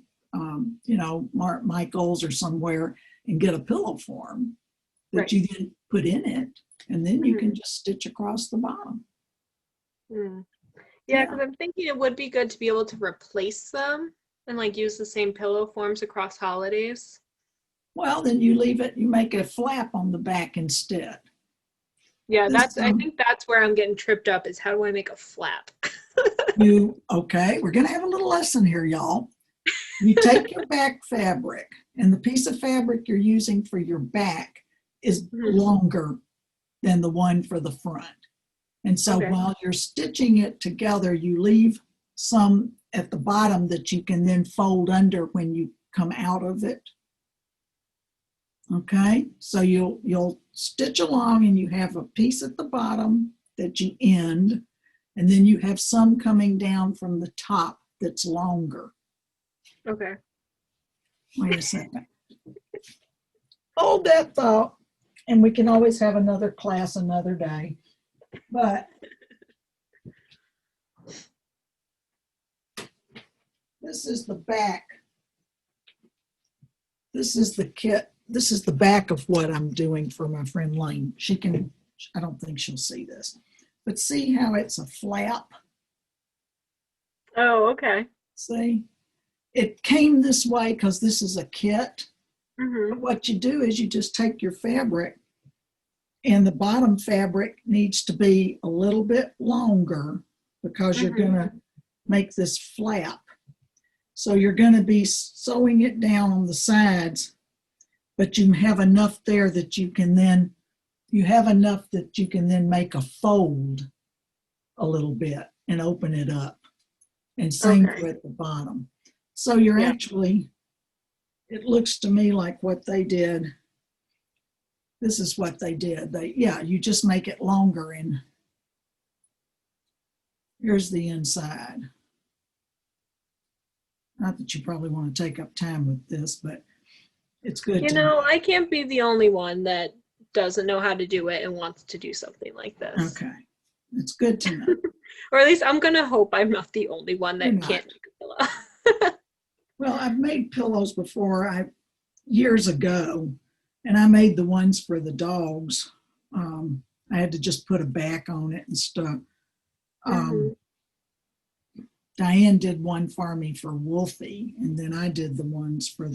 you know, Mark Michael's or somewhere and get a pillow form that you then put in it, and then you can just stitch across the bottom. Yeah, because I'm thinking it would be good to be able to replace them and like use the same pillow forms across holidays. Well, then you leave it, you make a flap on the back instead. Yeah, I think that's where I'm getting tripped up, is how do I make a flap? Okay, we're gonna have a little lesson here, y'all. You take your back fabric, and the piece of fabric you're using for your back is longer than the one for the front. And so while you're stitching it together, you leave some at the bottom that you can then fold under when you come out of it. Okay, so you'll stitch along and you have a piece at the bottom that you end, and then you have some coming down from the top that's longer. Okay. Wait a second. Hold that thought, and we can always have another class another day. But this is the back. This is the kit. This is the back of what I'm doing for my friend Lane. I don't think she'll see this, but see how it's a flap? Oh, okay. See? It came this way because this is a kit. But what you do is you just take your fabric, and the bottom fabric needs to be a little bit longer because you're going to make this flap. So you're going to be sewing it down on the sides, but you have enough there that you can then make a fold a little bit and open it up. And same for at the bottom. So you're actually, it looks to me like what they did. This is what they did. You just make it longer, and here's the inside. Not that you probably want to take up time with this, but it's good You to know, I can't be the only one that doesn't know how to do it and wants to do something like this. Okay. It's good to know. Or at least I'm going to hope I'm not the only one that can't make a pillow. Well, I've made pillows before, years ago, and I made the ones for the dogs. I had to just put a back on it and stuff. Diane did one for me for Wolfie, and then I did the ones for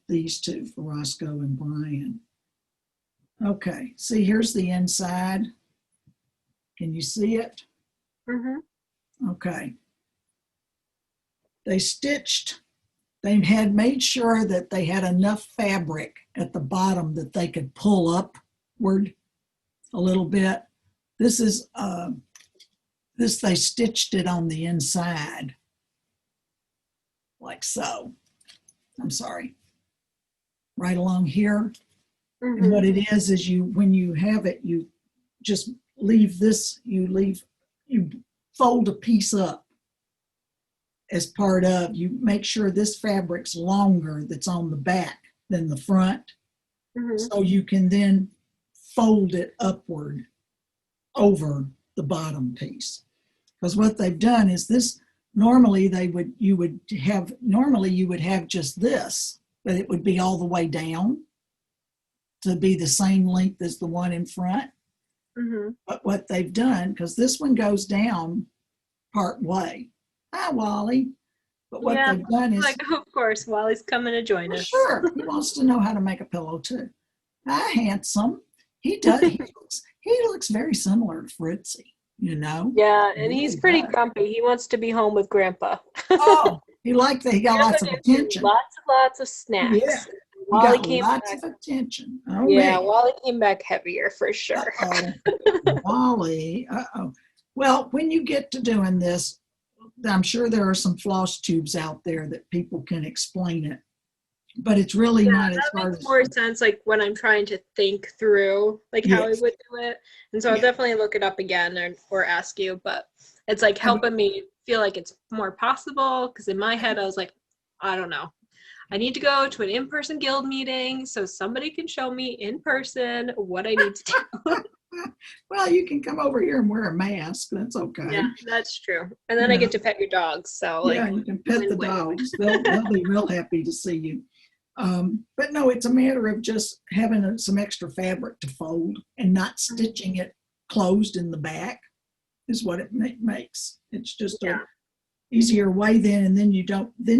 these two, for Roscoe and Brian. Okay, see, here's the inside. Can you see it? Okay. They had made sure that they had enough fabric at the bottom that they could pull upward a little bit. This is, they stitched it on the inside, like so. I'm sorry. Right along here. And what it is when you have it, you just leave this, you fold a piece up as part of, you make sure this fabric's longer that's on the back than the front. So you can then fold it upward over the bottom piece. Because what they've done is this, normally you would have just this, but it would be all the way down to be the same length as the one in front. But what they've done, because this one goes down part way. Hi, Wally. But what they've done is, of course, Wally's coming to join us. Sure, he wants to know how to make a pillow too. Hi, handsome. He does. He looks very similar to Fritzy, you know. Yeah, and he's pretty grumpy. He wants to be home with Grandpa. Oh, he got lots of attention. Lots of snacks. Yeah. Wally came lots of attention. Oh, yeah, man. Wally came back heavier for sure. Wally, Well, when you get to doing this, I'm sure there are some floss tubes out there that people can explain it, but it's really not as hard. That makes more sense, like when I'm trying to think through, like how I would do it. And so I'll definitely look it up again or ask you. But it's like helping me feel like it's more possible, because in my head I was like, I don't know. I need to go to an in-person guild meeting so somebody can show me in person what I need to do. Well, you can come over here and wear a mask. That's okay. Yeah, that's true. And then I get to pet your dogs. So yeah, you can pet the dogs. They'll be real happy to see you. But no, it's a matter of just having some extra fabric to fold and not stitching it closed in the back is what it makes. It's just a easier way then, and then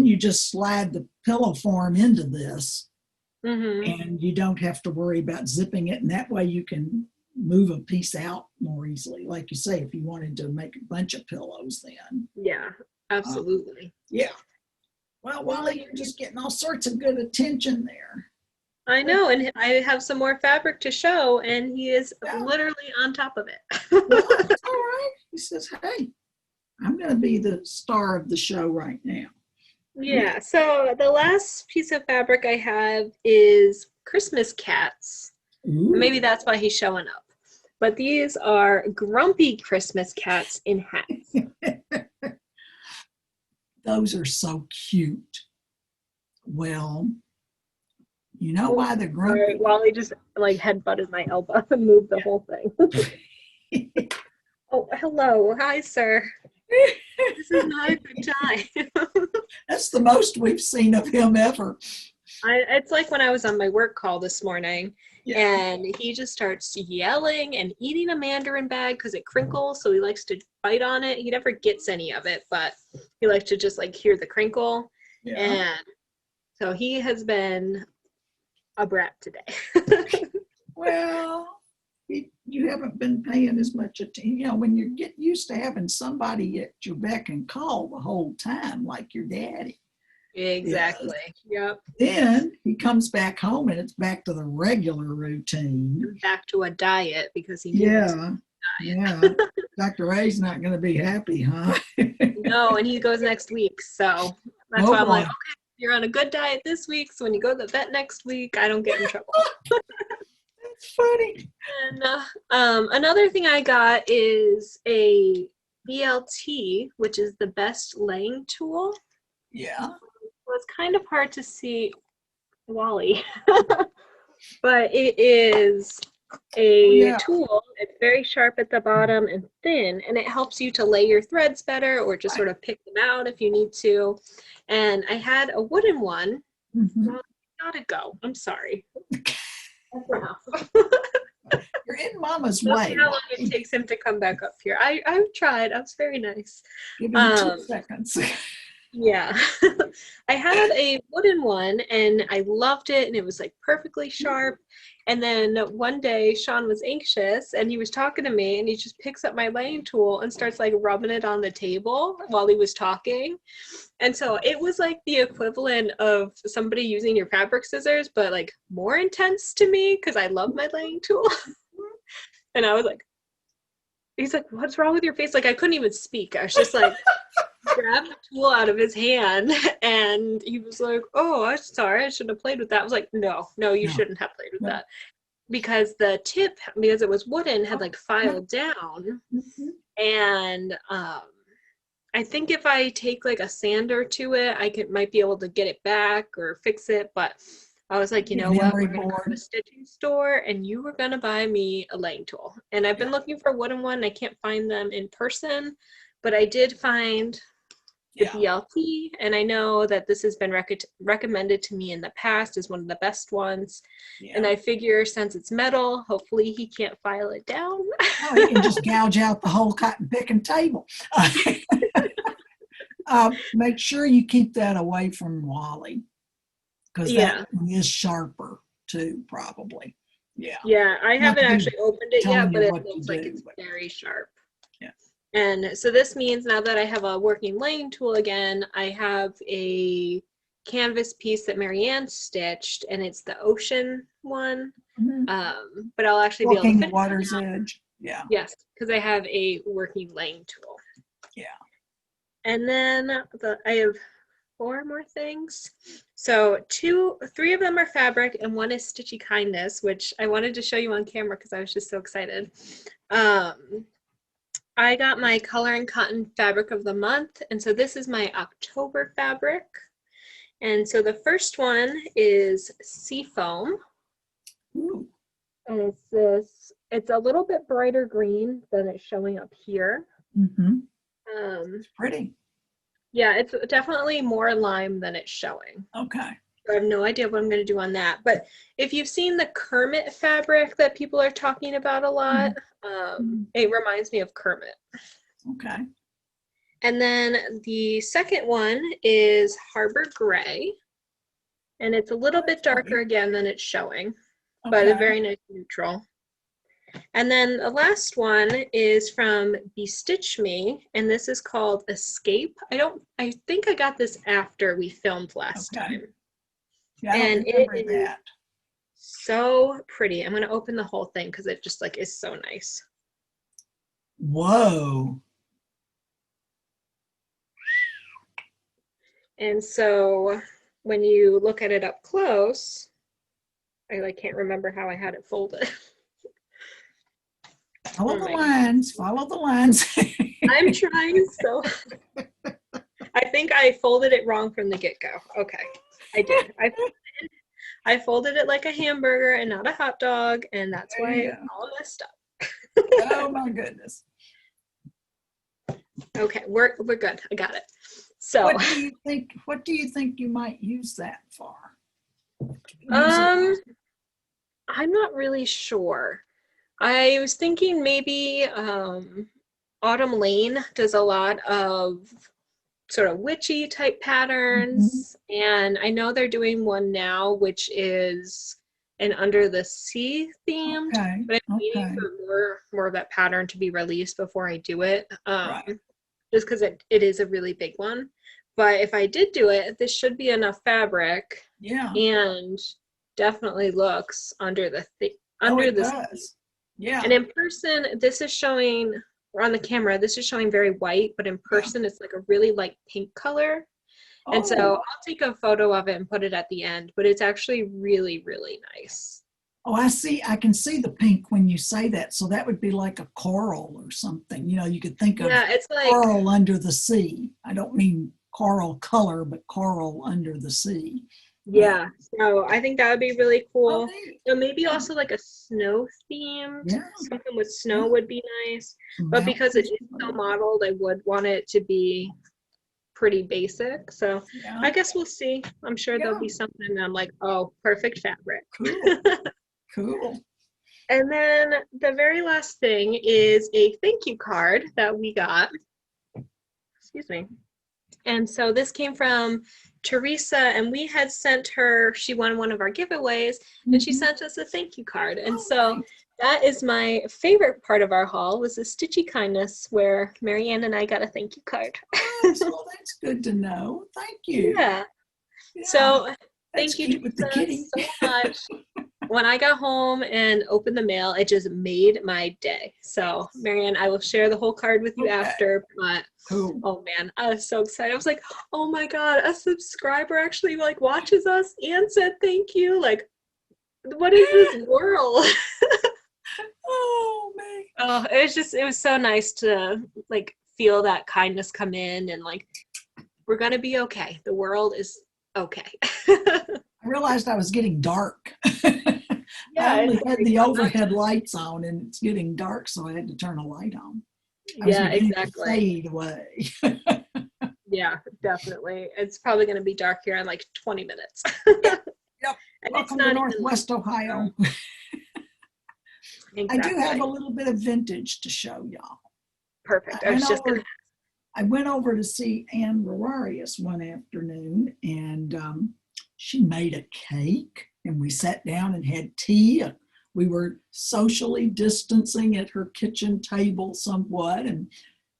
you just slide the pillow form into this, and you don't have to worry about zipping it, and that way you can move a piece out more easily, like you say, if you wanted to make a bunch of pillows then. Yeah, absolutely. Well, Wally, you're just getting all sorts of good attention there. I know, and I have some more fabric to show, and he is literally on top of it. Well, that's all right. He says, hey, I'm going to be the star of the show right now. Yeah, so the last piece of fabric I have is Christmas cats. Ooh. Maybe that's why he's showing up. But these are grumpy Christmas cats in hats. Those are so cute. Well, you know why they're grumpy? Right, Wally just like headbutted my elbow and moved the whole thing. Oh, hello. Hi, sir. This is not a good time. That's the most we've seen of him ever. It's like when I was on my work call this morning, and he just starts yelling and eating a mandarin bag because it crinkles, so he likes to bite on it. He never gets any of it, but he likes to just like hear the crinkle. And so he has been a brat today. Well, you haven't been paying as much attention. You know, when you get used to having somebody at your beck and call the whole time, like your daddy. Exactly. Yep. Then he comes back home and it's back to the regular routine. Back to a diet because he Dr. A's not going to be happy, huh? No, and he goes next week. So that's why I'm like, okay, you're on a good diet this week. So when you go to the vet next week, I don't get in trouble. That's funny. And another thing I got is a BLT, which is the best laying tool. Yeah. Well, it's kind of hard to see Wally, but it is a tool. It's very sharp at the bottom and thin, and it helps you to lay your threads better or just sort of pick them out if you need to. And I had a wooden one. Well, gotta go. I'm sorry. You're in Mama's way. How long it takes him to come back up here. I've tried. I was very nice. Give him 2 seconds. Yeah. I had a wooden one and I loved it and it was like perfectly sharp. And then one day Sean was anxious and he was talking to me and he just picks up my laying tool and starts like rubbing it on the table while he was talking. And so it was like the equivalent of somebody using your fabric scissors, but like more intense to me because I love my laying tool. And I was like, he's like, what's wrong with your face? Like I couldn't even speak. I was just like, grabbed the tool out of his hand and he was like, oh, I'm sorry, I shouldn't have played with that. I was like, no, you shouldn't have played with that. Because the tip, because it was wooden, had like filed down. And I think if I take like a sander to it, might be able to get it back or fix it. But I was like, you know what, we're going to go to a stitching store and you were going to buy me a laying tool. And I've been looking for a wooden one. I can't find them in person, but I did find the BLT, and I know that this has been recommended to me in the past as one of the best ones. And I figure since it's metal, hopefully he can't file it down. Oh, he can just gouge out the whole cotton picking table. Make sure you keep that away from Wally, because that is sharper too, probably. Yeah, I haven't actually opened it yet, but it looks like it's very sharp. And so this means now that I have a working laying tool again, I have a canvas piece that Marianne stitched, and it's the ocean one. But I'll actually be able to Walking finish the water's edge. Yes, because I have a working laying tool. And then I have 4 more things. So 3 of them are fabric and 1 is Stitchy Kindness, which I wanted to show you on camera because I was just so excited. I got my Color and Cotton Fabric of the Month, and so this is my October fabric. And so the first one is Seafoam. Ooh. And it's a little bit brighter green than it's showing up here. It's pretty. Yeah, it's definitely more lime than it's showing. Okay. I have no idea what I'm going to do on that. But if you've seen the Kermit fabric that people are talking about a lot, it reminds me of Kermit. Okay. And then the second one is Harbor Gray. And it's a little bit darker again than it's showing, but a very nice neutral. And then the last one is from Bestitch Me, and this is called Escape. I think I got this after we filmed last time. Yeah, and it is so pretty. I'm going to open the whole thing because it just like is so nice. Whoa. And so when you look at it up close, I like can't remember how I had it folded. Follow the lines. Follow the lines. I'm trying so. I think I folded it wrong from the get-go. Okay, I did. I folded it like a hamburger and not a hot dog, and that's why it's all messed up. Oh my goodness. Okay, we're good. I got it. So what do you think you might use that for? I'm not really sure. I was thinking maybe Autumn Lane does a lot of sort of witchy type patterns, and I know they're doing one now which is an under the sea themed, but I'm waiting for more of that pattern to be released before I do it, just because it is a really big one. But if I did do it, this should be enough fabric, and definitely looks under the sea. And in person, this is showing, or on the camera, this is showing very white, but in person, it's like a really light pink color. And so I'll take a photo of it and put it at the end, but it's actually really, really nice. Oh, I see. I can see the pink when you say that. So that would be like a coral or something. You know, you could think of it's like coral under the sea. I don't mean coral color, but coral under the sea. Yeah, so I think that would be really cool. So maybe also like a snow theme, something with snow would be nice. But because it is so modeled, I would want it to be pretty basic. So I guess we'll see. I'm sure there'll be something I'm like, oh, perfect fabric. Cool. And then the very last thing is a thank you card that we got. Excuse me. And so this came from Teresa, and we had sent her, she won one of our giveaways, and she sent us a thank you card. And so that is my favorite part of our haul, was the Stitchy Kindness, where Marianne and I got a thank you card. Well, that's good to know. Thank you. Yeah. Yeah, So that's thank you, cute with the kitty. so much. When I got home and opened the mail, it just made my day. So, Marianne, I will share the whole card with you after, but Cool. oh man, I was so excited. I was like, oh my God, a subscriber actually like watches us and said thank you. Like, what is this world? Oh man. Oh, it was so nice to like feel that kindness come in, and like, we're gonna be okay. The world is okay. I realized I was getting dark. Yeah, I only had the overhead lights on, and it's getting dark, so I had to turn a light on. I was beginning to fade away. Yeah, definitely. It's probably going to be dark here in like 20 minutes. Yep. And Welcome it's to not Northwest Ohio. Exactly. I do have a little bit of vintage to show y'all. Perfect. I went over to see Anne Rorarius one afternoon, and she made a cake, and we sat down and had tea. We were socially distancing at her kitchen table somewhat, and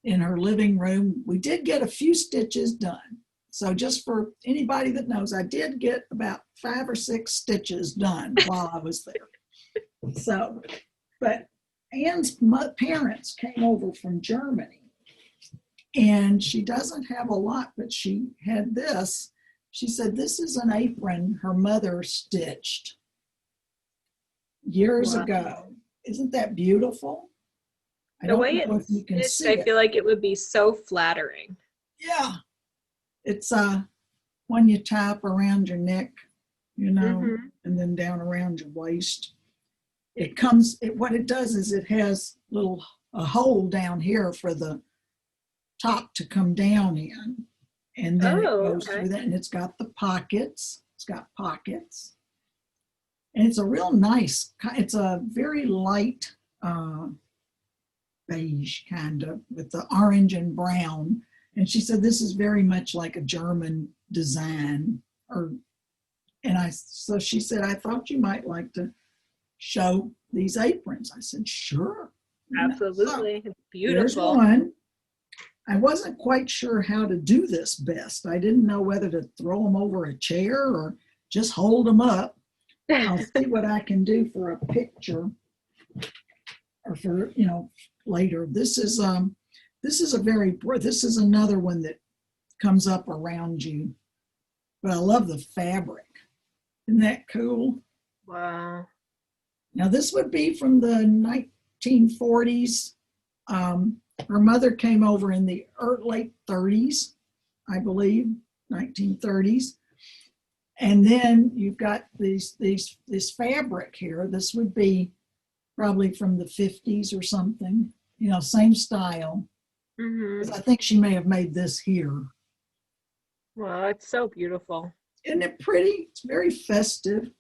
in her living room. We did get a few stitches done. So just for anybody that knows, I did get about 5 or 6 stitches done while I was there. So, but Anne's parents came over from Germany, and she doesn't have a lot, but she had this. She said, this is an apron her mother stitched years ago. Isn't that beautiful? I don't know if you can see it. I feel like it would be so flattering. Yeah. It's one you tap around your neck, you know, and then down around your waist. It comes, what it does is it has a hole down here for the top to come down in. And then it goes through that, and it's got the pockets. It's got pockets. And it's a real nice, it's a very light beige kind of with the orange and brown. And she said, this is very much like a German design. So she said, I thought you might like to show these aprons. I said, sure. Absolutely. It's beautiful. Here's one. I wasn't quite sure how to do this best. I didn't know whether to throw them over a chair or just hold them up. I'll see what I can do for a picture or for, later. This is another one that comes up around you. But I love the fabric. Isn't that cool? Wow. Now this would be from the 1940s. Her mother came over in the late 30s, I believe, 1930s. And then you've got this fabric here. This would be probably from the 50s or something, same style. I think she may have made this here. Wow, it's so beautiful. Isn't it pretty? It's very festive.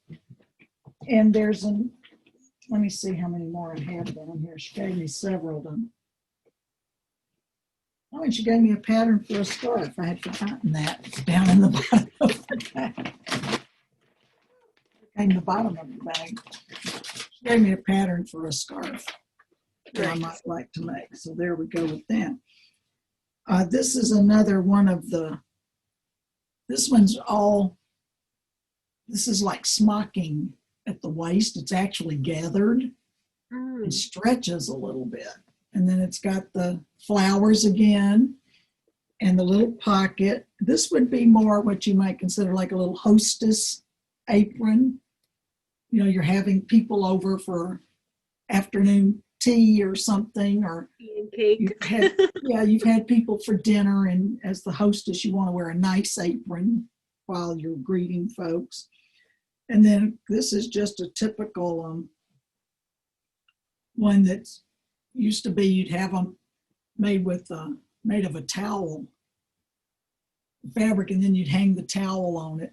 And let me see how many more I have down here. She gave me several of them. Oh, and she gave me a pattern for a scarf. I had forgotten that. It's down in the bottom of the bag. In the bottom of the bag. She gave me a pattern for a scarf that I might like to make. So there we go with that. This is another one of this is like smocking at the waist. It's actually gathered and stretches a little bit. And then it's got the flowers again and the little pocket. This would be more what you might consider like a little hostess apron. You're having people over for afternoon tea or something, or cake. You've had people for dinner, and as the hostess, you want to wear a nice apron while you're greeting folks. And then this is just a typical one that's used to be, you'd have them made of a towel fabric, and then you'd hang the towel on it.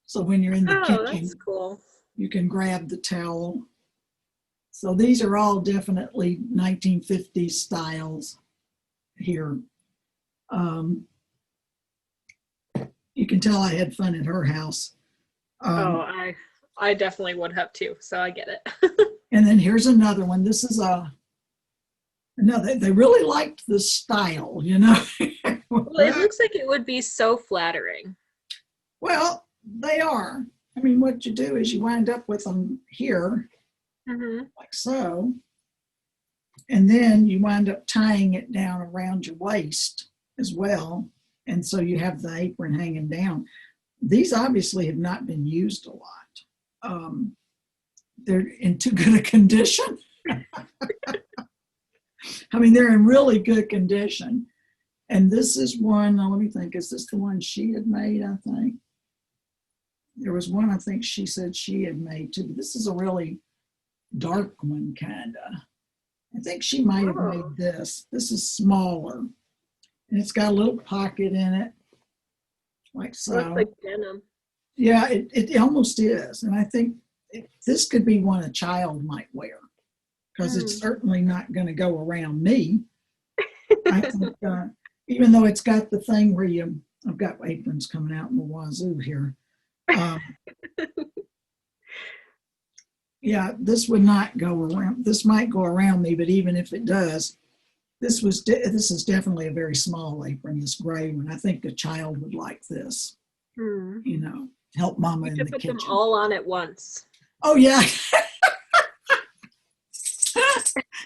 So when you're in the kitchen, that's cool. You can grab the towel. So these are all definitely 1950s styles here. You can tell I had fun at her house. Oh, I definitely would have too, so I get it. And then here's another one. This is they really liked the style, you know. Well, it looks like it would be so flattering. Well, they are. I mean, what you do is you wind up with them here, like so, and then you wind up tying it down around your waist as well. And so you have the apron hanging down. These obviously have not been used a lot. They're in too good a condition. I mean, they're in really good condition. And this is one, let me think, is this the one she had made, I think? There was one I think she said she had made too. But this is a really dark one, kind of. I think she might have made this. This is smaller. And it's got a little pocket in it, like so. Looks like denim. Yeah, it almost is. And I think this could be one a child might wear, because it's certainly not going to go around me. I think, even though it's got the thing where I've got aprons coming out in the wazoo here. Yeah, this would not go around. This might go around me, but even if it does, this is definitely a very small apron, this gray one. I think a child would like this. You know, help mama in the kitchen. You could put them all on at once. Oh yeah.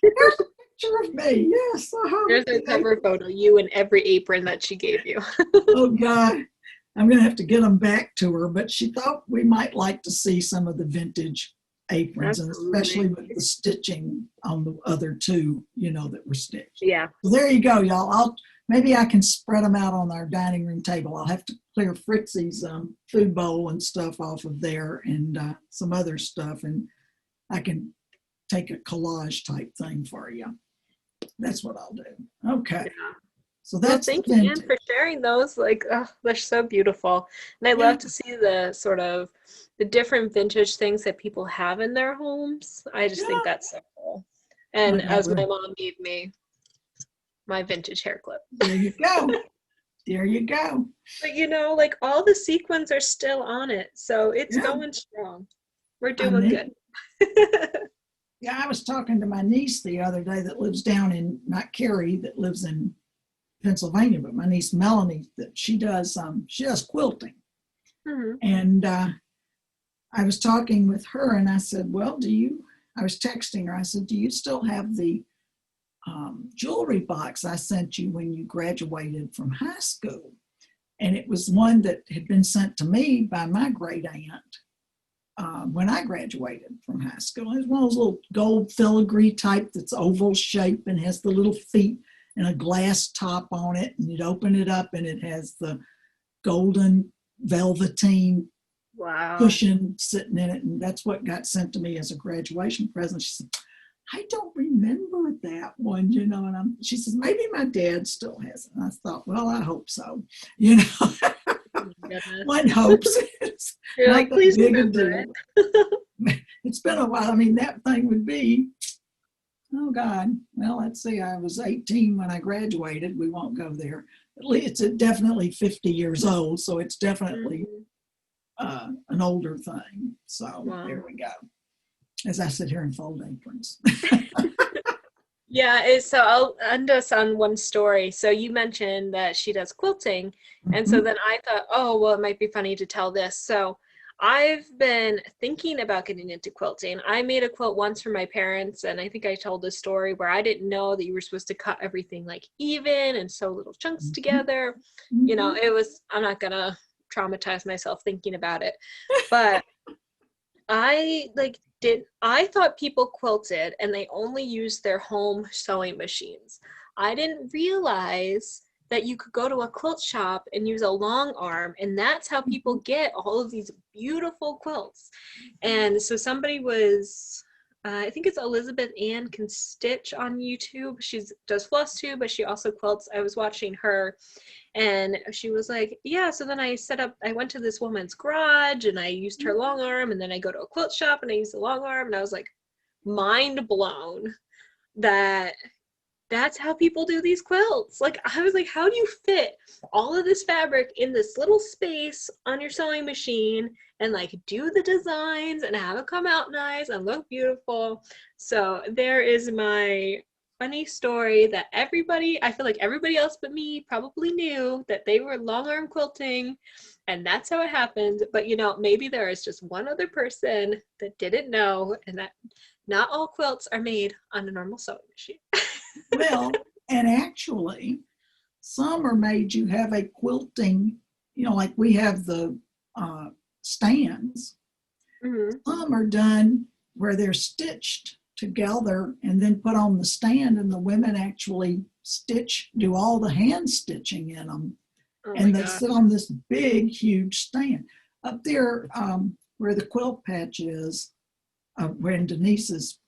There's a picture of me. Yes. There's a cover photo, you in every apron that she gave you. Oh God. I'm going to have to get them back to her, but she thought we might like to see some of the vintage aprons, and especially with the stitching on the other two, you know, that were stitched. Yeah. So there you go, y'all. Maybe I can spread them out on our dining room table. I'll have to clear Fritzy's food bowl and stuff off of there, and some other stuff, and I can take a collage type thing for you. That's what I'll do. Okay. Yeah. So that's thank you, Anne, for sharing those. Like, oh, they're so beautiful. And I love to see the sort of the different vintage things that people have in their homes. I just think that's so cool. And as my mom gave me my vintage hair clip. There you go. There you go. But you know, like all the sequins are still on it. So it's going strong. We're doing good. Yeah, I was talking to my niece the other day that lives down in, not Carrie, that lives in Pennsylvania, but my niece Melanie, that she does quilting. And I was talking with her, and I said, well, I was texting her, I said, do you still have the jewelry box I sent you when you graduated from high school? And it was one that had been sent to me by my great aunt when I graduated from high school. It was one of those little gold filigree type that's oval shape and has the little feet and a glass top on it, and you'd open it up and it has the golden velveteen cushion sitting in it, and that's what got sent to me as a graduation present. She said, I don't remember that one, you know, and she says, maybe my dad still has it. And I thought, well, I hope so, you know. One hopes. You're like, please remember it. It's been a while. I mean, that thing would be, oh God, well, let's see, I was 18 when I graduated. We won't go there. At least it's definitely 50 years old, so it's definitely an older thing. So there we go. As I sit here and fold aprons. Yeah, so I'll end us on one story. So you mentioned that she does quilting, and so then I thought, oh, well, it might be funny to tell this. So I've been thinking about getting into quilting. I made a quilt once for my parents, and I think I told this story where I didn't know that you were supposed to cut everything like even and sew little chunks together. You know, I'm not gonna traumatize myself thinking about it, but I thought people quilted and they only used their home sewing machines. I didn't realize that you could go to a quilt shop and use a long arm, and that's how people get all of these beautiful quilts. And so somebody was, I think it's Elizabeth Ann Can Stitch on YouTube. She does Flosstube, but she also quilts. I was watching her, and she was like, yeah, so then I went to this woman's garage and I used her long arm, and then I go to a quilt shop and I use the long arm, and I was like mind blown that that's how people do these quilts. Like, I was like, how do you fit all of this fabric in this little space on your sewing machine and like do the designs and have it come out nice and look beautiful? So there is my funny story that everybody, I feel like everybody else but me probably knew that they were long arm quilting, and that's how it happened. But you know, maybe there is just one other person that didn't know, and that not all quilts are made on a normal sewing machine. Well, and actually, some are made, you have a quilting, like we have the stands. Mm-hmm. Some are done where they're stitched together and then put on the stand, and the women actually do all the hand stitching in them. Oh And my they gosh. sit on this big, huge stand. Up there where the quilt patch is, where in Denise's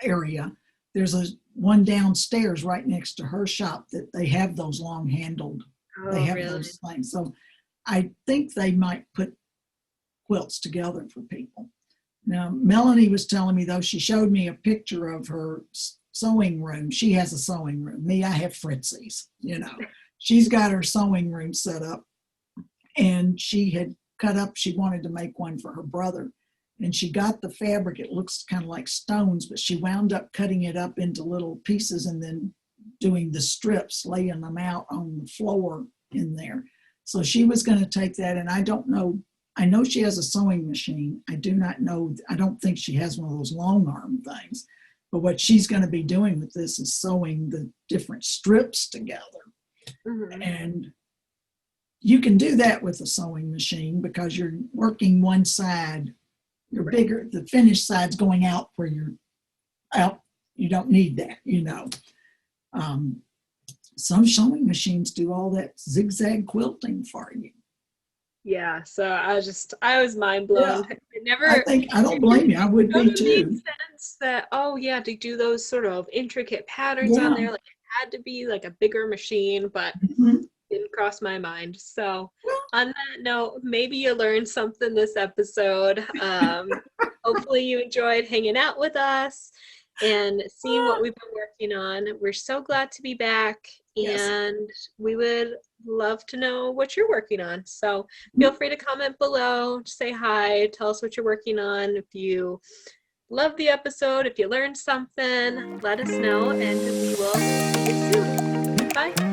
area, there's one downstairs right next to her shop that they have those long handled, they Oh, have really? those things. So I think they might put quilts together for people. Now, Melanie was telling me, though, she showed me a picture of her sewing room. She has a sewing room. Me, I have Fritzies, She's got her sewing room set up, and she had cut up, she wanted to make one for her brother. And she got the fabric, it looks kind of like stones, but she wound up cutting it up into little pieces and then doing the strips, laying them out on the floor in there. So she was going to take that, and I don't know, I know she has a sewing machine. I do not know, I don't think she has one of those long arm things. But what she's going to be doing with this is sewing the different strips together. Mm-hmm. And you can do that with a sewing machine because you're working one side. You're bigger, the finished side's going out where you're out. You don't need that, Some sewing machines do all that zigzag quilting for you. Yeah, so I was mind blown. Yeah. It I don't blame you. I would be made too. sense that, oh yeah, to do those sort of intricate patterns on Yeah. there, like it had to be like a bigger machine, but Mhm. didn't cross my mind. So Well, on that note, maybe you learned something this episode. Hopefully you enjoyed hanging out with us and seeing what we've been working on. We're so glad to be back, yes. and we would love to know what you're working on. So feel free to comment below, say hi, tell us what you're working on. If you love the episode, if you learned something, let us know, and we will see you soon. Bye.